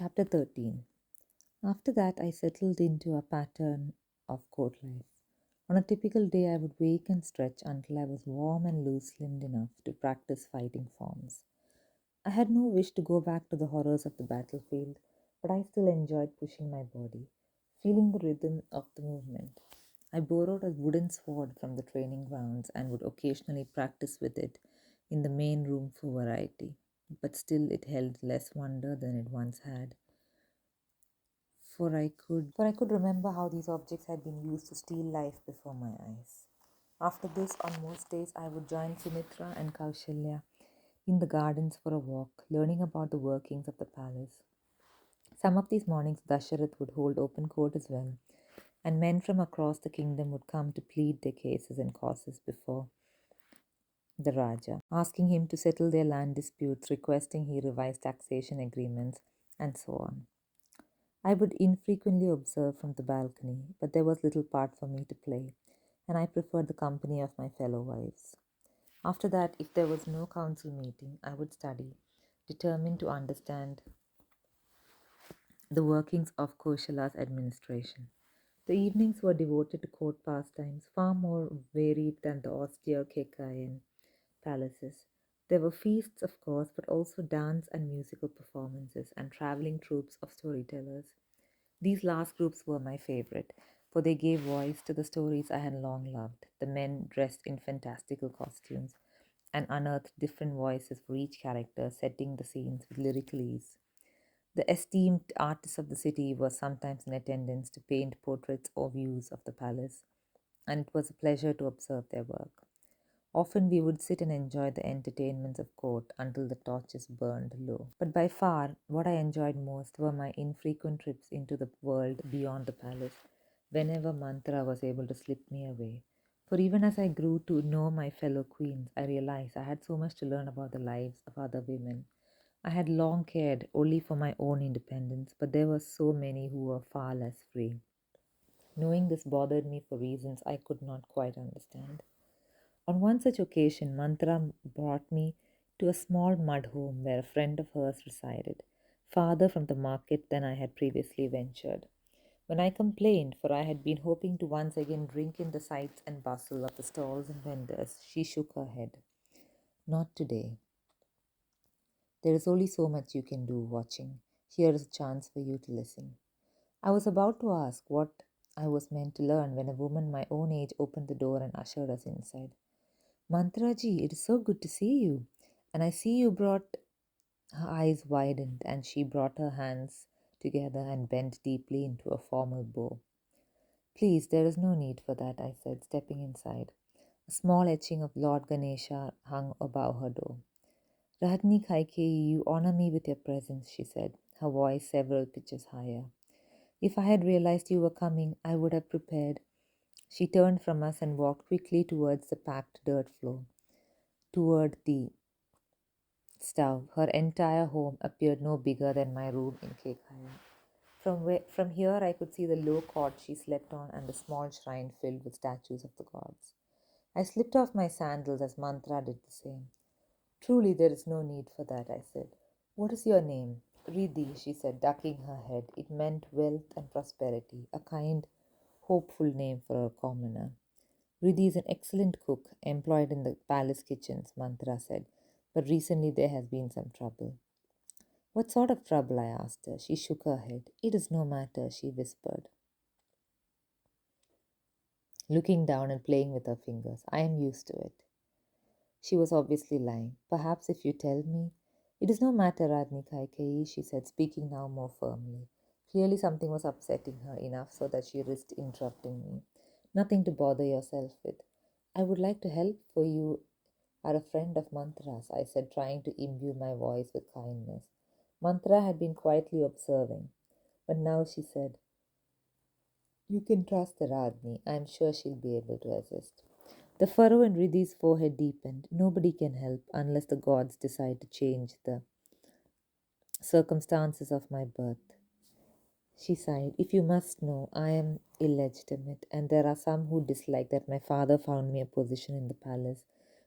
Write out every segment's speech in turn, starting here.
Chapter 13. After that, I settled into a pattern of court life. On a typical day, I would wake and stretch until I was warm and loose limbed enough to practice fighting forms. I had no wish to go back to the horrors of the battlefield, but I still enjoyed pushing my body, feeling the rhythm of the movement. I borrowed a wooden sword from the training grounds and would occasionally practice with it in the main room for variety, but still it held less wonder than it once had for I could remember how these objects had been used to steal life before my eyes. After this, on most days, I would join Sumitra and Kaushalya in the gardens for a walk, learning about the workings of the palace. Some of these mornings, Dasharath would hold open court as well, and men from across the kingdom would come to plead their cases and causes before the Raja, asking him to settle their land disputes, requesting he revise taxation agreements, and so on. I would infrequently observe from the balcony, but there was little part for me to play, and I preferred the company of my fellow wives. After that, if there was no council meeting, I would study, determined to understand the workings of Koshala's administration. The evenings were devoted to court pastimes, far more varied than the austere Kekayan palaces. There were feasts, of course, but also dance and musical performances and traveling troupes of storytellers. These last groups were my favorite, for they gave voice to the stories I had long loved. The men dressed in fantastical costumes and unearthed different voices for each character, setting the scenes with lyrical ease. The esteemed artists of the city were sometimes in attendance to paint portraits or views of the palace, and it was a pleasure to observe their work. Often we would sit and enjoy the entertainments of court until the torches burned low. But by far, what I enjoyed most were my infrequent trips into the world beyond the palace, whenever Mantra was able to slip me away. For even as I grew to know my fellow queens, I realized I had so much to learn about the lives of other women. I had long cared only for my own independence, but there were so many who were far less free. Knowing this bothered me for reasons I could not quite understand. On one such occasion, Mantra brought me to a small mud home where a friend of hers resided, farther from the market than I had previously ventured. When I complained, for I had been hoping to once again drink in the sights and bustle of the stalls and vendors, she shook her head. Not today. There is only so much you can do watching. Here is a chance for you to listen. I was about to ask what I was meant to learn when a woman my own age opened the door and ushered us inside. Mantraji, it is so good to see you. And I see you brought. Her eyes widened and she brought her hands together and bent deeply into a formal bow. Please, there is no need for that, I said, stepping inside. A small etching of Lord Ganesha hung above her door. Radhni Kaikeyi, you honor me with your presence, she said, her voice several pitches higher. If I had realized you were coming, I would have prepared. She turned from us and walked quickly towards the packed dirt floor, toward the stove. Her entire home appeared no bigger than my room in Kaikeyi. From here, I could see the low cot she slept on and the small shrine filled with statues of the gods. I slipped off my sandals as Mantra did the same. Truly, there is no need for that, I said. What is your name? Riddhi, she said, ducking her head. It meant wealth and prosperity, a kind, hopeful name for a commoner. Riddhi is an excellent cook employed in the palace kitchens, Mantra said, but recently there has been some trouble. What sort of trouble? I asked her. She shook her head. It is no matter, she whispered, looking down and playing with her fingers. I am used to it. She was obviously lying. Perhaps if you tell me. It is no matter, Radni Kaikeyi, she said, speaking now more firmly. Clearly something was upsetting her enough so that she risked interrupting me. Nothing to bother yourself with. I would like to help, for you are a friend of Mantra's, I said, trying to imbue my voice with kindness. Mantra had been quietly observing, but now she said, you can trust the Radni. I am sure she'll be able to assist. The furrow in Riddhi's forehead deepened. Nobody can help unless the gods decide to change the circumstances of my birth. She sighed. If you must know, I am illegitimate, and there are some who dislike that my father found me a position in the palace,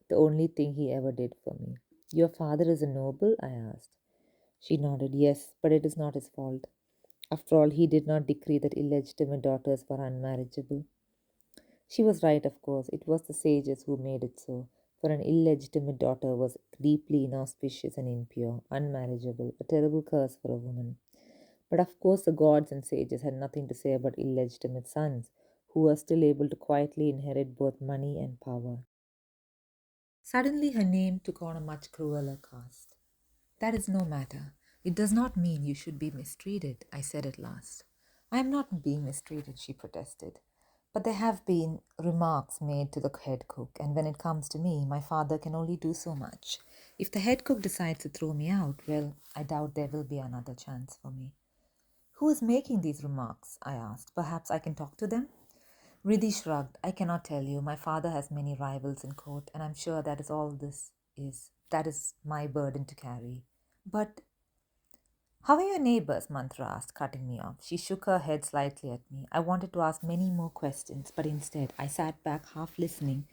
the only thing he ever did for me. Your father is a noble? I asked. She nodded. Yes, but it is not his fault. After all, he did not decree that illegitimate daughters were unmarriageable. She was right, of course. It was the sages who made it so. For an illegitimate daughter was deeply inauspicious and impure, unmarriageable, a terrible curse for a woman. But of course, the gods and sages had nothing to say about illegitimate sons, who were still able to quietly inherit both money and power. Suddenly, her name took on a much crueler cast. That is no matter. It does not mean you should be mistreated, I said at last. I am not being mistreated, she protested. But there have been remarks made to the head cook, and when it comes to me, my father can only do so much. If the head cook decides to throw me out, well, I doubt there will be another chance for me. Who is making these remarks? I asked. Perhaps I can talk to them? Riddhi shrugged. I cannot tell you. My father has many rivals in court, and I'm sure that is all this is. That is my burden to carry. But how are your neighbors? Mantra asked, cutting me off. She shook her head slightly at me. I wanted to ask many more questions, but instead I sat back half listening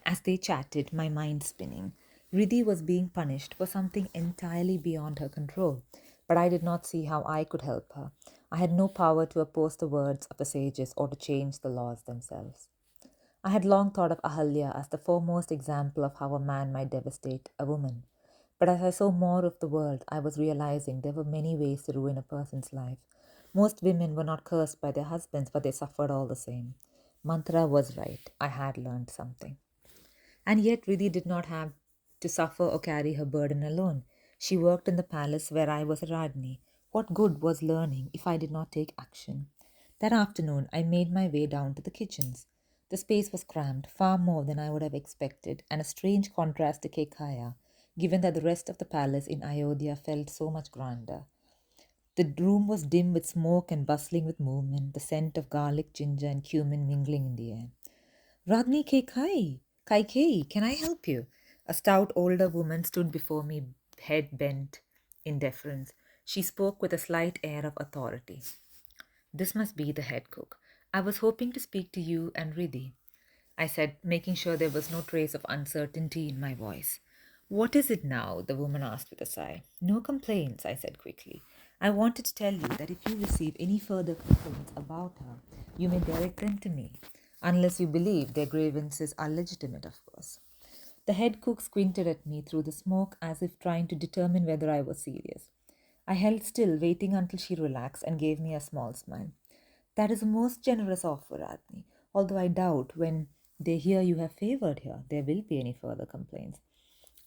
as they chatted, my mind spinning. Riddhi was being punished for something entirely beyond her control, but I did not see how I could help her. I had no power to oppose the words of the sages or to change the laws themselves. I had long thought of Ahalya as the foremost example of how a man might devastate a woman. But as I saw more of the world, I was realizing there were many ways to ruin a person's life. Most women were not cursed by their husbands, but they suffered all the same. Mantra was right. I had learned something. And yet Riddhi did not have to suffer or carry her burden alone. She worked in the palace where I was a Rajni. What good was learning if I did not take action? That afternoon, I made my way down to the kitchens. The space was cramped, far more than I would have expected, and a strange contrast to Kekaya, given that the rest of the palace in Ayodhya felt so much grander. The room was dim with smoke and bustling with movement, the scent of garlic, ginger, and cumin mingling in the air. Radni Kaikeyi, can I help you? A stout older woman stood before me, head bent in deference. She spoke with a slight air of authority. This must be the head cook. I was hoping to speak to you and Riddhi, I said, making sure there was no trace of uncertainty in my voice. What is it now? The woman asked with a sigh. No complaints, I said quickly. I wanted to tell you that if you receive any further complaints about her, you may direct them to me, unless you believe their grievances are legitimate, of course. The head cook squinted at me through the smoke as if trying to determine whether I was serious. I held still, waiting until she relaxed and gave me a small smile. That is a most generous offer, Radni. Although I doubt when they hear you have favored her, there will be any further complaints.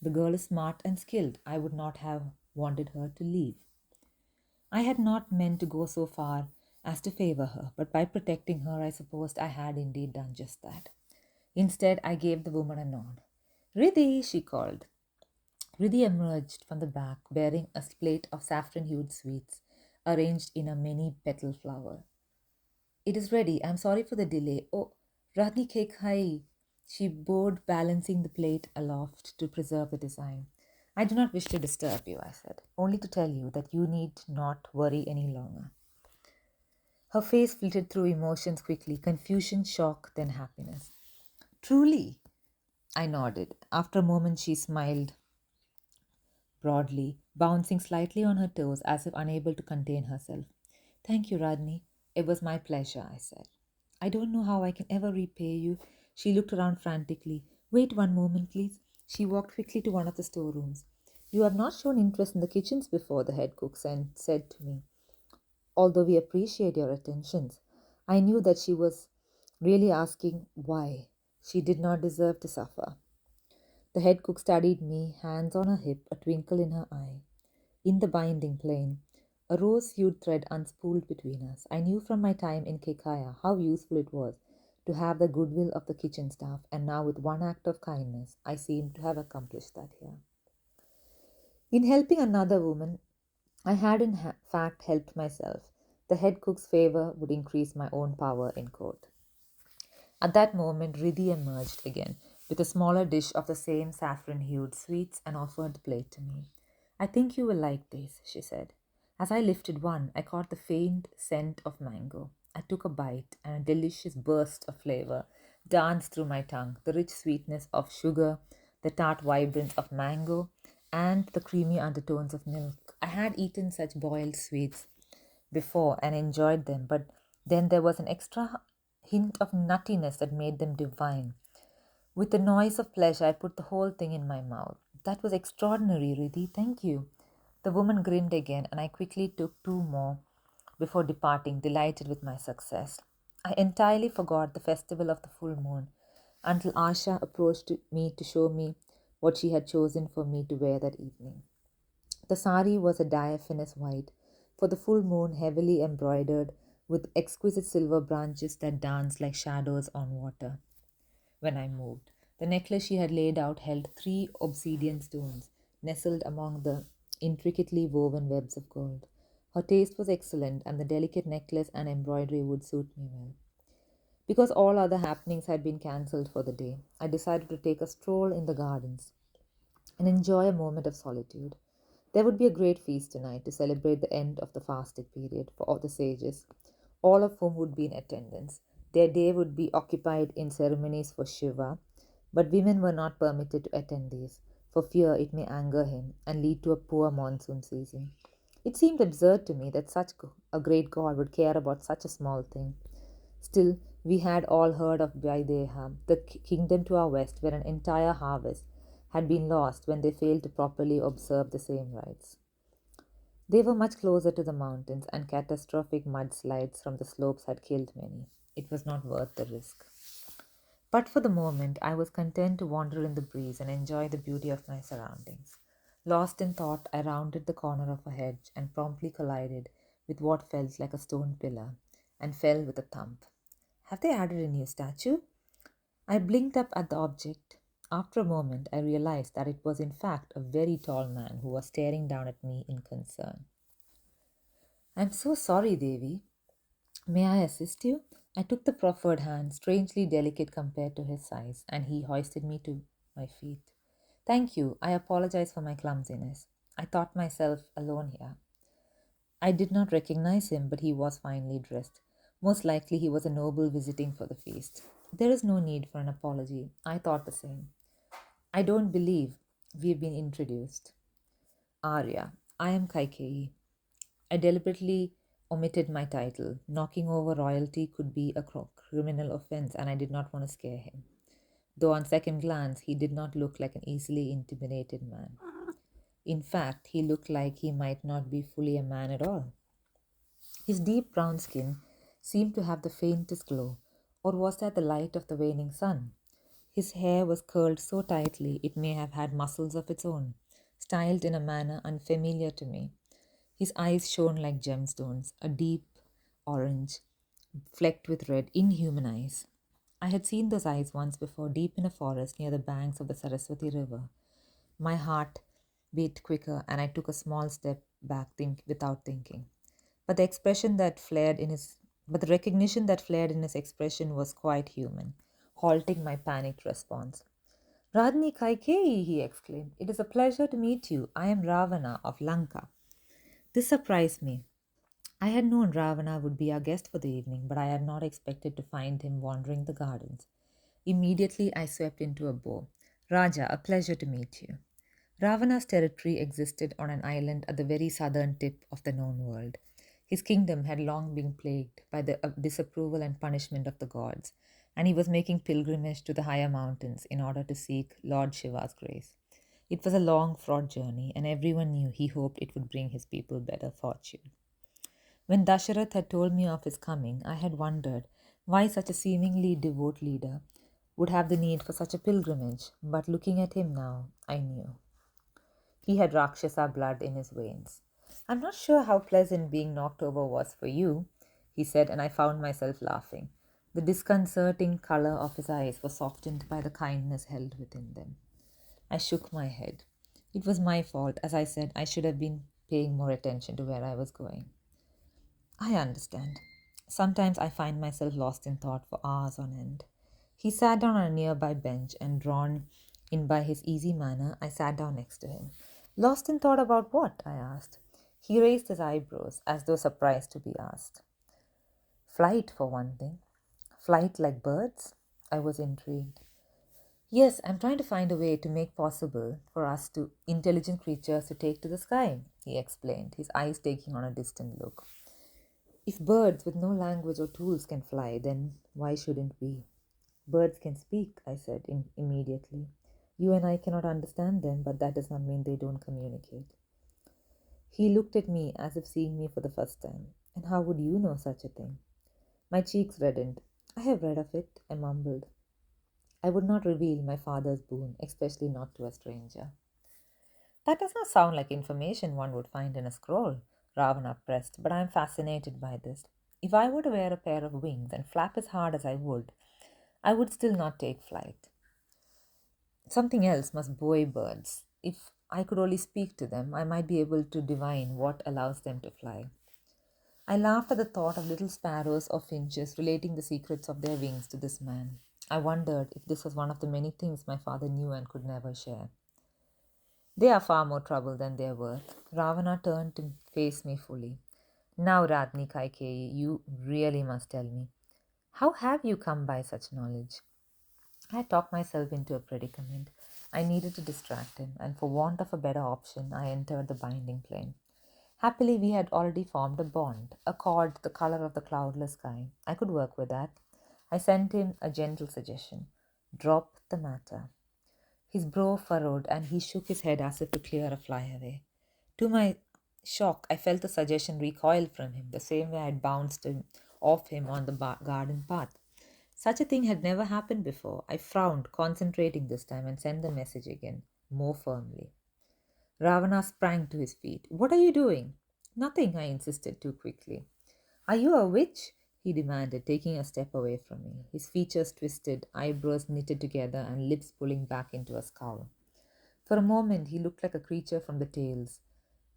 The girl is smart and skilled. I would not have wanted her to leave. I had not meant to go so far as to favor her, but by protecting her, I supposed I had indeed done just that. Instead, I gave the woman a nod. Riddhi, she called. Riddhi emerged from the back bearing a plate of saffron hued sweets arranged in a many petal flower. It is ready. I'm sorry for the delay. Oh, Radni Kaikeyi. She bowed, balancing the plate aloft to preserve the design. I do not wish to disturb you, I said, only to tell you that you need not worry any longer. Her face flitted through emotions quickly confusion, shock, then happiness. Truly, I nodded. After a moment, she smiled broadly, bouncing slightly on her toes as if unable to contain herself. Thank you, Radni. It was my pleasure, I said. I don't know how I can ever repay you. She looked around frantically. Wait one moment, please. She walked quickly to one of the storerooms. You have not shown interest in the kitchens before, the head cook said to me. Although we appreciate your attentions. I knew that she was really asking why. She did not deserve to suffer. The head cook studied me, hands on her hip, a twinkle in her eye. In the binding plane, a rose-hued thread unspooled between us. I knew from my time in Kekaya how useful it was to have the goodwill of the kitchen staff, and now with one act of kindness, I seemed to have accomplished that here. In helping another woman, I had in fact helped myself. The head cook's favor would increase my own power in court. At that moment, Riddhi emerged again with a smaller dish of the same saffron hued sweets and offered the plate to me. I think you will like this, she said. As I lifted one, I caught the faint scent of mango. I took a bite, and a delicious burst of flavor danced through my tongue the rich sweetness of sugar, the tart vibrance of mango, and the creamy undertones of milk. I had eaten such boiled sweets before and enjoyed them, but then there was an extra hint of nuttiness that made them divine. With the noise of pleasure, I put the whole thing in my mouth. That was extraordinary, Riddhi. Thank you. The woman grinned again, and I quickly took two more before departing, delighted with my success. I entirely forgot the festival of the full moon until Asha approached me to show me what she had chosen for me to wear that evening. The sari was a diaphanous white, for the full moon heavily embroidered with exquisite silver branches that danced like shadows on water when I moved. The necklace she had laid out held three obsidian stones nestled among the intricately woven webs of gold. Her taste was excellent, and the delicate necklace and embroidery would suit me well. Because all other happenings had been cancelled for the day, I decided to take a stroll in the gardens and enjoy a moment of solitude. There would be a great feast tonight to celebrate the end of the fasted period for all the sages, all of whom would be in attendance. Their day would be occupied in ceremonies for Shiva, but women were not permitted to attend these, for fear it may anger him and lead to a poor monsoon season. It seemed absurd to me that such a great god would care about such a small thing. Still, we had all heard of Vaideha, the kingdom to our west, where an entire harvest had been lost when they failed to properly observe the same rites. They were much closer to the mountains, and catastrophic mudslides from the slopes had killed many. It was not worth the risk. But for the moment, I was content to wander in the breeze and enjoy the beauty of my surroundings. Lost in thought, I rounded the corner of a hedge and promptly collided with what felt like a stone pillar and fell with a thump. Have they added a new statue? I blinked up at the object. After a moment, I realized that it was in fact a very tall man who was staring down at me in concern. I'm so sorry, Devi. May I assist you? I took the proffered hand, strangely delicate compared to his size, and he hoisted me to my feet. Thank you. I apologize for my clumsiness. I thought myself alone here. I did not recognize him, but he was finely dressed. Most likely he was a noble visiting for the feast. There is no need for an apology. I thought the same. I don't believe we've been introduced. Arya, I am Kaikeyi. I deliberately omitted my title. Knocking over royalty could be a criminal offense, and I did not want to scare him. Though on second glance, he did not look like an easily intimidated man. In fact, he looked like he might not be fully a man at all. His deep brown skin seemed to have the faintest glow, or was that the light of the waning sun? His hair was curled so tightly it may have had muscles of its own, styled in a manner unfamiliar to me. His eyes shone like gemstones, a deep orange, flecked with red, inhuman eyes. I had seen those eyes once before, deep in a forest near the banks of the Saraswati River. My heart beat quicker, and I took a small step back without thinking. But the expression that flared in his but the recognition that flared in his expression was quite human, halting my panicked response. Radni Kaikeyi, he exclaimed. It is a pleasure to meet you. I am Ravana of Lanka. This surprised me. I had known Ravana would be our guest for the evening, but I had not expected to find him wandering the gardens. Immediately I swept into a bow. Raja, a pleasure to meet you. Ravana's territory existed on an island at the very southern tip of the known world. His kingdom had long been plagued by the disapproval and punishment of the gods, and he was making pilgrimage to the higher mountains in order to seek Lord Shiva's grace. It was a long, fraught journey, and everyone knew he hoped it would bring his people better fortune. When Dasharath had told me of his coming, I had wondered why such a seemingly devout leader would have the need for such a pilgrimage, but looking at him now, I knew. He had Rakshasa blood in his veins. I'm not sure how pleasant being knocked over was for you, he said, and I found myself laughing. The disconcerting color of his eyes was softened by the kindness held within them. I shook my head. It was my fault. As I said, I should have been paying more attention to where I was going. I understand. Sometimes I find myself lost in thought for hours on end. He sat down on a nearby bench, and drawn in by his easy manner, I sat down next to him. Lost in thought about what? I asked. He raised his eyebrows, as though surprised to be asked. Flight, for one thing. Flight like birds? I was intrigued. Yes, I'm trying to find a way to make possible for us to intelligent creatures to take to the sky, he explained, his eyes taking on a distant look. If birds with no language or tools can fly, then why shouldn't we? Birds can speak, I said immediately. You and I cannot understand them, but that does not mean they don't communicate. He looked at me as if seeing me for the first time. And how would you know such a thing? My cheeks reddened. I have read of it, I mumbled. I would not reveal my father's boon, especially not to a stranger. That does not sound like information one would find in a scroll, Ravana pressed, but I am fascinated by this. If I were to wear a pair of wings and flap as hard as I would still not take flight. Something else must buoy birds. If I could only speak to them, I might be able to divine what allows them to fly. I laughed at the thought of little sparrows or finches relating the secrets of their wings to this man. I wondered if this was one of the many things my father knew and could never share. They are far more trouble than they are worth. Ravana turned to face me fully. Now, Radni Kaikeyi, you really must tell me. How have you come by such knowledge? I talked myself into a predicament. I needed to distract him, and for want of a better option, I entered the binding plane. Happily, we had already formed a bond, a cord the color of the cloudless sky. I could work with that. I sent him a gentle suggestion. Drop the matter. His brow furrowed, and he shook his head as if to clear a fly away. To my shock, I felt the suggestion recoil from him, the same way I had bounced off him on the garden path. Such a thing had never happened before. I frowned, concentrating this time, and sent the message again, more firmly. Ravana sprang to his feet. What are you doing? Nothing, I insisted too quickly. Are you a witch? He demanded, taking a step away from me, his features twisted, eyebrows knitted together, and lips pulling back into a scowl. For a moment, he looked like a creature from the tales,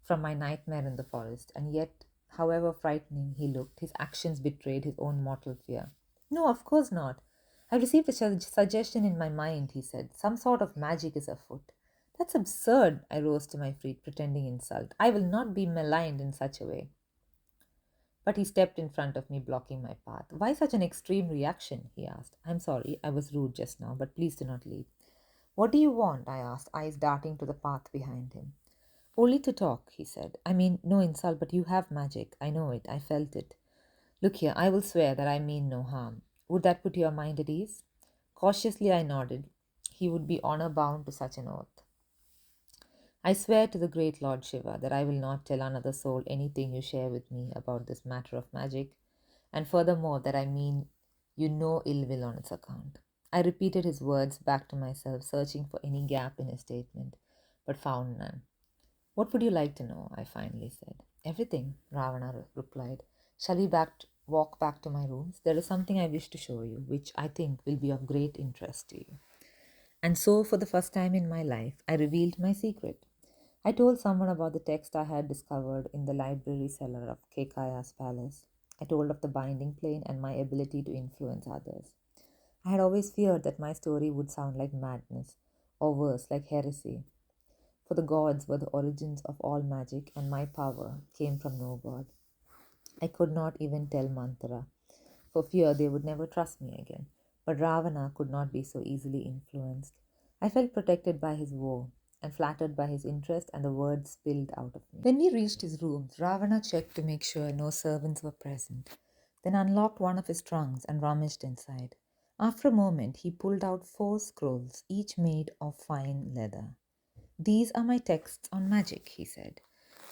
from my nightmare in the forest, and yet, however frightening he looked, his actions betrayed his own mortal fear. No, of course not. I received a suggestion in my mind, he said. Some sort of magic is afoot. That's absurd. I rose to my feet, pretending insult. I will not be maligned in such a way. But he stepped in front of me, blocking my path. Why such an extreme reaction? He asked. I'm sorry, I was rude just now, but please do not leave. What do you want? I asked, eyes darting to the path behind him. Only to talk, he said. I mean, no insult, but you have magic. I know it. I felt it. Look here, I will swear that I mean no harm. Would that put your mind at ease? Cautiously, I nodded. He would be honor bound to such an oath. I swear to the great Lord Shiva that I will not tell another soul anything you share with me about this matter of magic, and furthermore that I mean you no ill will on its account. I repeated his words back to myself, searching for any gap in his statement, but found none. What would you like to know? I finally said. Everything, Ravana replied. Shall we walk back to my rooms? There is something I wish to show you, which I think will be of great interest to you. And so, for the first time in my life, I revealed my secret. I told someone about the text I had discovered in the library cellar of Kekaya's palace. I told of the binding plane and my ability to influence others. I had always feared that my story would sound like madness, or worse, like heresy, for the gods were the origins of all magic, and my power came from no god. I could not even tell Manthara, for fear they would never trust me again. But Ravana could not be so easily influenced. I felt protected by his woe and flattered by his interest, and the words spilled out of me. When we reached his rooms, Ravana checked to make sure no servants were present, then unlocked one of his trunks and rummaged inside. After a moment, he pulled out 4 scrolls, each made of fine leather. These are my texts on magic, he said.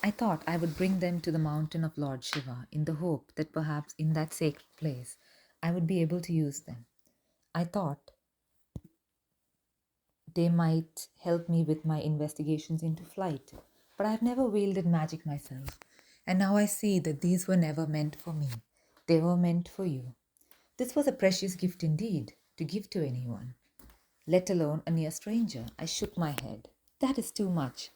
I thought I would bring them to the mountain of Lord Shiva in the hope that perhaps in that sacred place I would be able to use them. I thought they might help me with my investigations into flight, but I have never wielded magic myself, and now I see that these were never meant for me. They were meant for you. This was a precious gift indeed to give to anyone, let alone a near stranger. I shook my head. That is too much.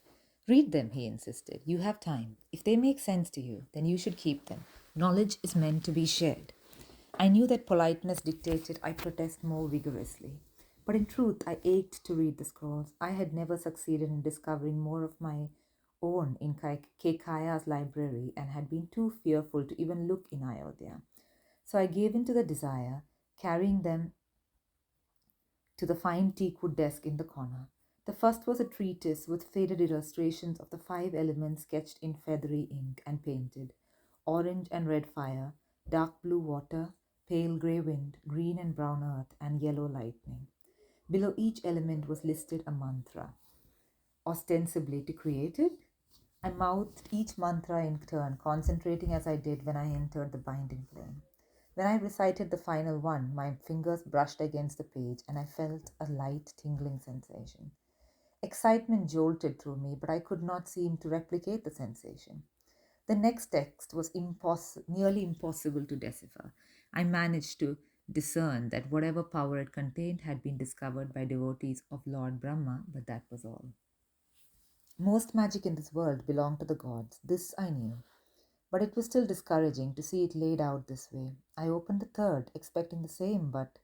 Read them, he insisted. You have time. If they make sense to you, then you should keep them. Knowledge is meant to be shared. I knew that politeness dictated I protest more vigorously. But in truth, I ached to read the scrolls. I had never succeeded in discovering more of my own in Kekaya's library and had been too fearful to even look in Ayodhya. So I gave in to the desire, carrying them to the fine teakwood desk in the corner. The first was a treatise with faded illustrations of the five elements sketched in feathery ink and painted: orange and red fire, dark blue water, pale grey wind, green and brown earth, and yellow lightning. Below each element was listed a mantra, ostensibly to create it. I mouthed each mantra in turn, concentrating as I did when I entered the binding plane. When I recited the final one, my fingers brushed against the page and I felt a light tingling sensation. Excitement jolted through me, but I could not seem to replicate the sensation. The next text was nearly impossible to decipher. I managed to discern that whatever power it contained had been discovered by devotees of Lord Brahma, but that was all. Most magic in this world belonged to the gods. This I knew. But it was still discouraging to see it laid out this way. I opened the third, expecting the same, but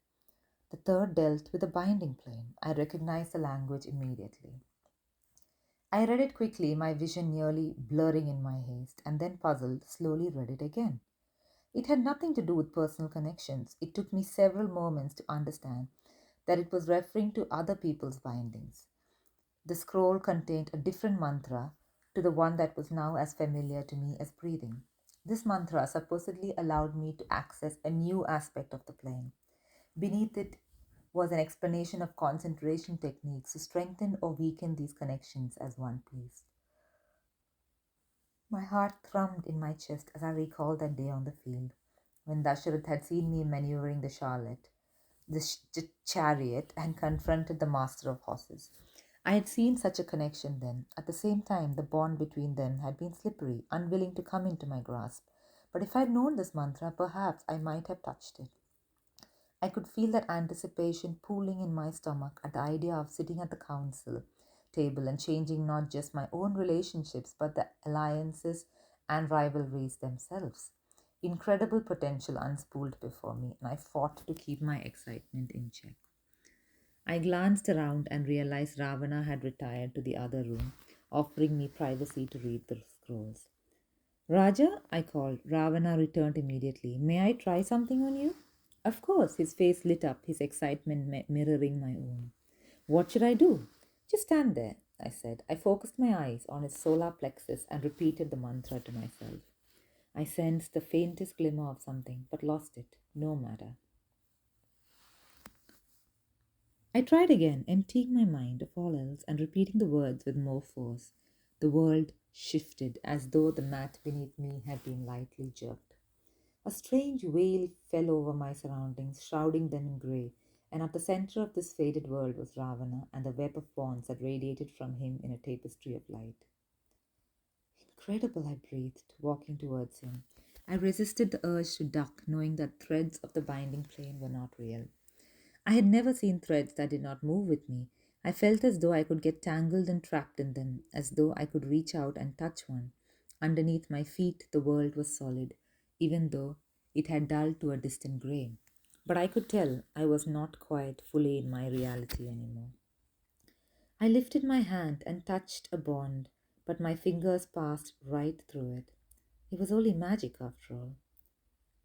the third dealt with a binding plane. I recognized the language immediately. I read it quickly, my vision nearly blurring in my haste, and then puzzled, slowly read it again. It had nothing to do with personal connections. It took me several moments to understand that it was referring to other people's bindings. The scroll contained a different mantra to the one that was now as familiar to me as breathing. This mantra supposedly allowed me to access a new aspect of the plane. Beneath it was an explanation of concentration techniques to strengthen or weaken these connections as one pleased. My heart thrummed in my chest as I recalled that day on the field, when Dasharath had seen me maneuvering the chariot, and confronted the master of horses. I had seen such a connection then. At the same time, the bond between them had been slippery, unwilling to come into my grasp. But if I had known this mantra, perhaps I might have touched it. I could feel that anticipation pooling in my stomach at the idea of sitting at the council table and changing not just my own relationships, but the alliances and rivalries themselves. Incredible potential unspooled before me, and I fought to keep my excitement in check. I glanced around and realized Ravana had retired to the other room, offering me privacy to read the scrolls. Raja, I called. Ravana returned immediately. May I try something on you? Of course, his face lit up, his excitement mirroring my own. What should I do? Just stand there, I said. I focused my eyes on his solar plexus and repeated the mantra to myself. I sensed the faintest glimmer of something, but lost it. No matter. I tried again, emptying my mind of all else and repeating the words with more force. The world shifted as though the mat beneath me had been lightly jerked. A strange veil fell over my surroundings, shrouding them in grey, and at the center of this faded world was Ravana and the web of bonds that radiated from him in a tapestry of light. Incredible, I breathed, walking towards him. I resisted the urge to duck, knowing that threads of the binding plane were not real. I had never seen threads that did not move with me. I felt as though I could get tangled and trapped in them, as though I could reach out and touch one. Underneath my feet, the world was solid, even though it had dulled to a distant grey. But I could tell I was not quite fully in my reality anymore. I lifted my hand and touched a bond, but my fingers passed right through it. It was only magic after all.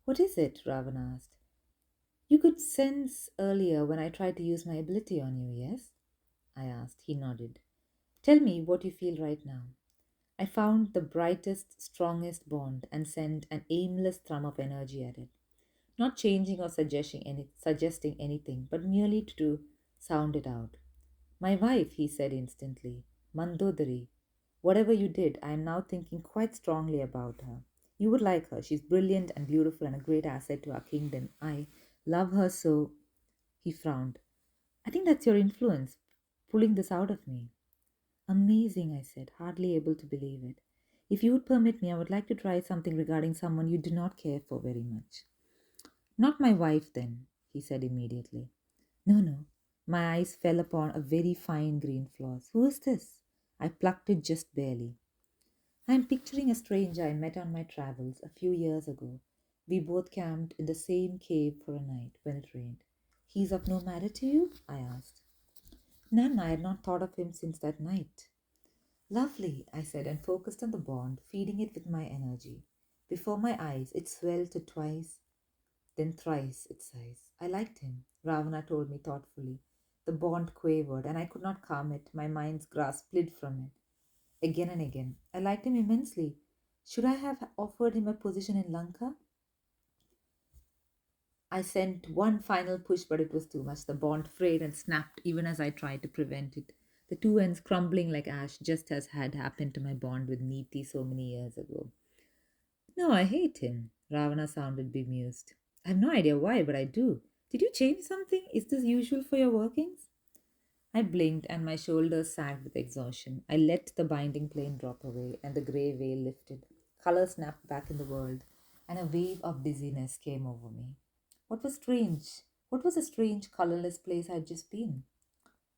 What is it? Ravan asked. You could sense earlier when I tried to use my ability on you, yes? I asked. He nodded. Tell me what you feel right now. I found the brightest, strongest bond and sent an aimless thrum of energy at it, not changing or suggesting anything, but merely to sound it out. My wife, he said instantly, Mandodari. Whatever you did, I am now thinking quite strongly about her. You would like her. She's brilliant and beautiful and a great asset to our kingdom. I love her so. He frowned. I think that's your influence, pulling this out of me. Amazing, I said, hardly able to believe it. If you would permit me, I would like to try something regarding someone you do not care for very much. Not my wife, then, he said immediately. No, no. My eyes fell upon a very fine green floss. Who is this? I plucked it just barely. I am picturing a stranger I met on my travels a few years ago. We both camped in the same cave for a night when it rained. He is of no matter to you? I asked. None, I had not thought of him since that night. Lovely, I said, and focused on the bond, feeding it with my energy. Before my eyes, it swelled to twice, then thrice its size. I liked him, Ravana told me thoughtfully. The bond quavered, and I could not calm it. My mind's grasp slid from it again and again. I liked him immensely. Should I have offered him a position in Lanka? I sent one final push, but it was too much. The bond frayed and snapped even as I tried to prevent it, the two ends crumbling like ash, just as had happened to my bond with Neeti so many years ago. No, I hate him. Ravana sounded bemused. I have no idea why, but I do. Did you change something? Is this usual for your workings? I blinked and my shoulders sagged with exhaustion. I let the binding plane drop away and the grey veil lifted. Color snapped back in the world and a wave of dizziness came over me. What was strange? What was a strange, colorless place I'd just been?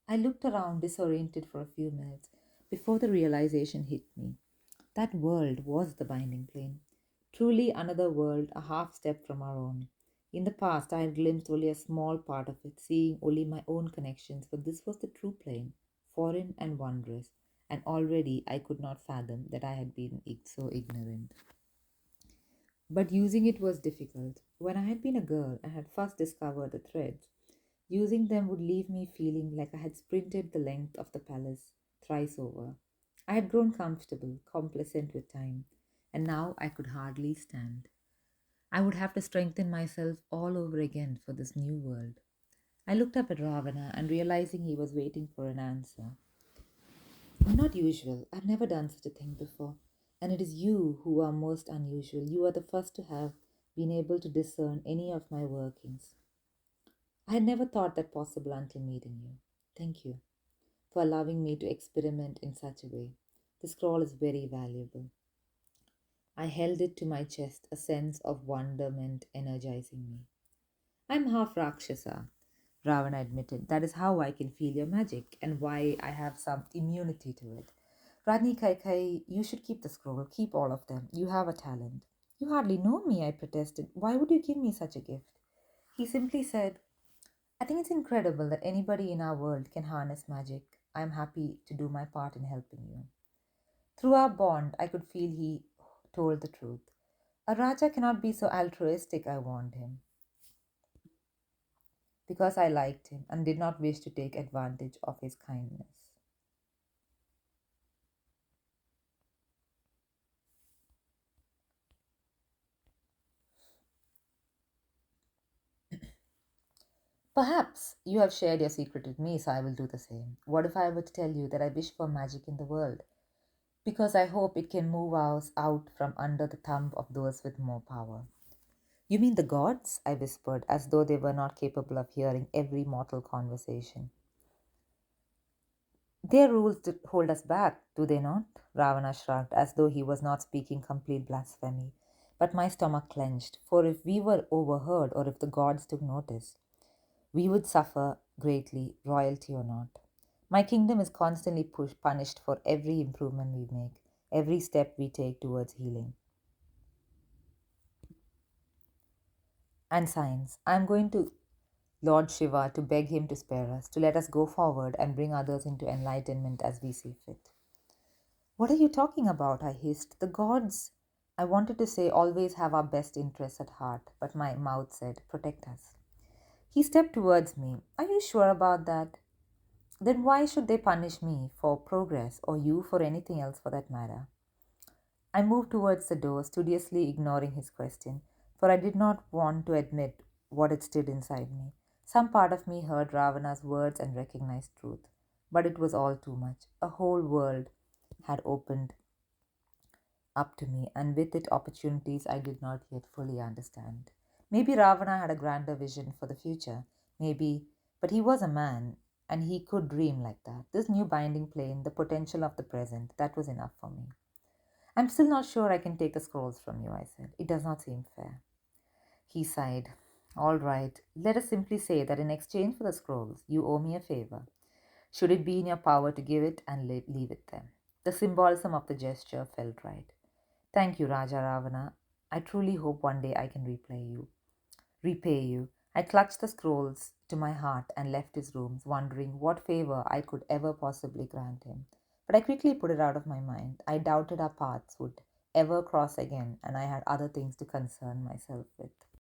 I looked around, disoriented for a few minutes, before the realization hit me. That world was the binding plane. Truly another world, a half step from our own. In the past, I had glimpsed only a small part of it, seeing only my own connections, but this was the true plane, foreign and wondrous, and already I could not fathom that I had been so ignorant. But using it was difficult. When I had been a girl and had first discovered the threads, using them would leave me feeling like I had sprinted the length of the palace thrice over. I had grown comfortable, complacent with time, and now I could hardly stand. I would have to strengthen myself all over again for this new world. I looked up at Ravana and realizing he was waiting for an answer. Not usual. I've never done such a thing before. And it is you who are most unusual. You are the first to have been able to discern any of my workings. I had never thought that possible until meeting you. Thank you for allowing me to experiment in such a way. The scroll is very valuable. I held it to my chest, a sense of wonderment energizing me. I'm half Rakshasa, Ravana admitted. That is how I can feel your magic and why I have some immunity to it. Radni Kaikeyi, you should keep the scroll. Keep all of them. You have a talent. You hardly know me, I protested. Why would you give me such a gift? He simply said, I think it's incredible that anybody in our world can harness magic. I'm happy to do my part in helping you. Through our bond, I could feel he told the truth. A Raja cannot be so altruistic, I warned him, because I liked him and did not wish to take advantage of his kindness. Perhaps you have shared your secret with me, so I will do the same. What if I were to tell you that I wish for magic in the world? Because I hope it can move us out from under the thumb of those with more power. You mean the gods? I whispered, as though they were not capable of hearing every mortal conversation. Their rules hold us back, do they not? Ravana shrugged, as though he was not speaking complete blasphemy. But my stomach clenched, for if we were overheard or if the gods took notice, we would suffer greatly, royalty or not. My kingdom is constantly punished for every improvement we make, every step we take towards healing. And science. I am going to Lord Shiva to beg him to spare us, to let us go forward and bring others into enlightenment as we see fit. What are you talking about? I hissed. The gods, I wanted to say, always have our best interests at heart, but my mouth said, protect us. He stepped towards me. Are you sure about that? Then why should they punish me for progress or you for anything else for that matter? I moved towards the door, studiously ignoring his question, for I did not want to admit what had stood inside me. Some part of me heard Ravana's words and recognized truth, but it was all too much. A whole world had opened up to me, and with it opportunities I did not yet fully understand. Maybe Ravana had a grander vision for the future, maybe, but he was a man, and he could dream like that. This new binding plane, the potential of the present, that was enough for me. I'm still not sure I can take the scrolls from you, I said. It does not seem fair. He sighed. All right, let us simply say that in exchange for the scrolls, you owe me a favor. Should it be in your power to give it and leave it there? The symbolism of the gesture felt right. Thank you, Raja Ravana. I truly hope one day I can repay you. I clutched the scrolls to my heart and left his rooms, wondering what favor I could ever possibly grant him. But I quickly put it out of my mind. I doubted our paths would ever cross again, and I had other things to concern myself with.